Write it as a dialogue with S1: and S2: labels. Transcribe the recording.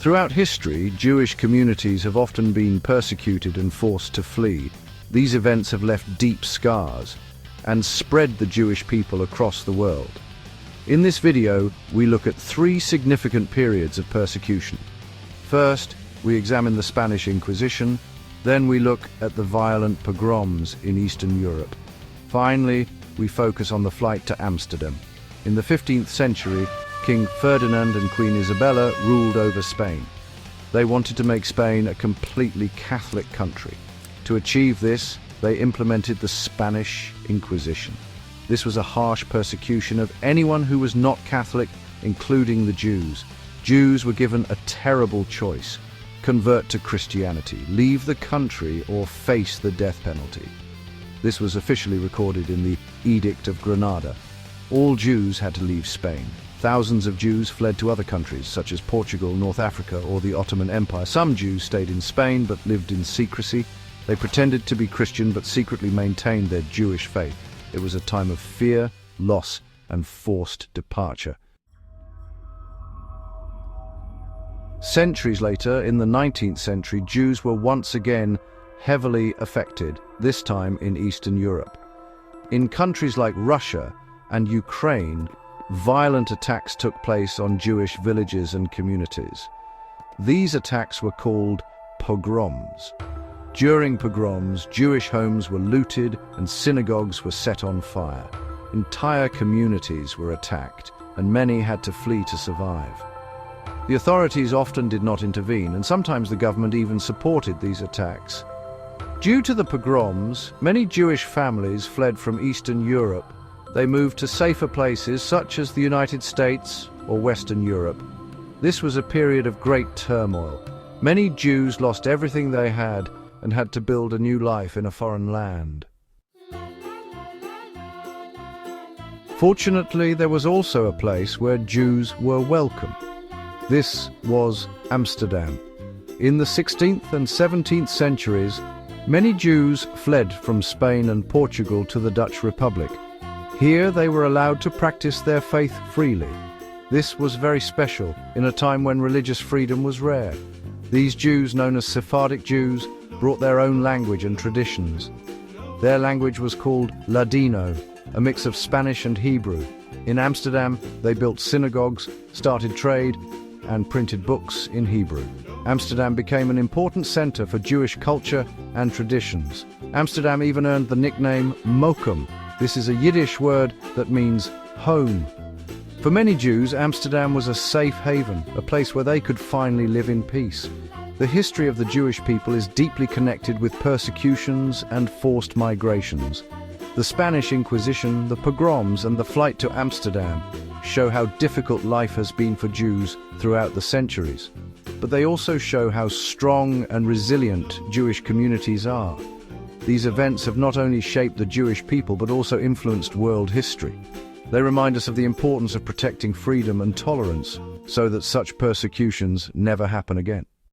S1: Throughout history, Jewish communities have often been persecuted and forced to flee. These events have left deep scars and spread the Jewish people across the world. In this video, we look at 3 significant periods of persecution. First, we examine the Spanish Inquisition, then we look at the violent pogroms in Eastern Europe. Finally, we focus on the flight to Amsterdam. In the 15th century, King Ferdinand and Queen Isabella ruled over Spain. They wanted to make Spain a completely Catholic country. To achieve this, they implemented the Spanish Inquisition. This was a harsh persecution of anyone who was not Catholic, including the Jews. Jews were given a terrible choice: convert to Christianity, leave the country, or face the death penalty. This was officially recorded in the Edict of Granada. All Jews had to leave Spain. Thousands of Jews fled to other countries, such as Portugal, North Africa, or the Ottoman Empire. Some Jews stayed in Spain but lived in secrecy. They pretended to be Christian but secretly maintained their Jewish faith. It was a time of fear, loss, and forced departure. Centuries later, in the 19th century, Jews were once again heavily affected, this time in Eastern Europe. In countries like Russia and Ukraine, violent attacks took place on Jewish villages and communities. These attacks were called pogroms. During pogroms, Jewish homes were looted and synagogues were set on fire. Entire communities were attacked, and many had to flee to survive. The authorities often did not intervene, and sometimes the government even supported these attacks. Due to the pogroms, many Jewish families fled from Eastern Europe. They moved to safer places such as the United States or Western Europe. This was a period of great turmoil. Many Jews lost everything they had and had to build a new life in a foreign land. Fortunately, there was also a place where Jews were welcome. This was Amsterdam. In the 16th and 17th centuries, many Jews fled from Spain and Portugal to the Dutch Republic. Here they were allowed to practice their faith freely. This was very special in a time when religious freedom was rare. These Jews, known as Sephardic Jews, brought their own language and traditions. Their language was called Ladino, a mix of Spanish and Hebrew. In Amsterdam, they built synagogues, started trade, and printed books in Hebrew. Amsterdam became an important center for Jewish culture and traditions. Amsterdam even earned the nickname Mokum. This is a Yiddish word that means home. For many Jews, Amsterdam was a safe haven, a place where they could finally live in peace. The history of the Jewish people is deeply connected with persecutions and forced migrations. The Spanish Inquisition, the pogroms, and the flight to Amsterdam show how difficult life has been for Jews throughout the centuries. But they also show how strong and resilient Jewish communities are. These events have not only shaped the Jewish people but also influenced world history. They remind us of the importance of protecting freedom and tolerance so that such persecutions never happen again.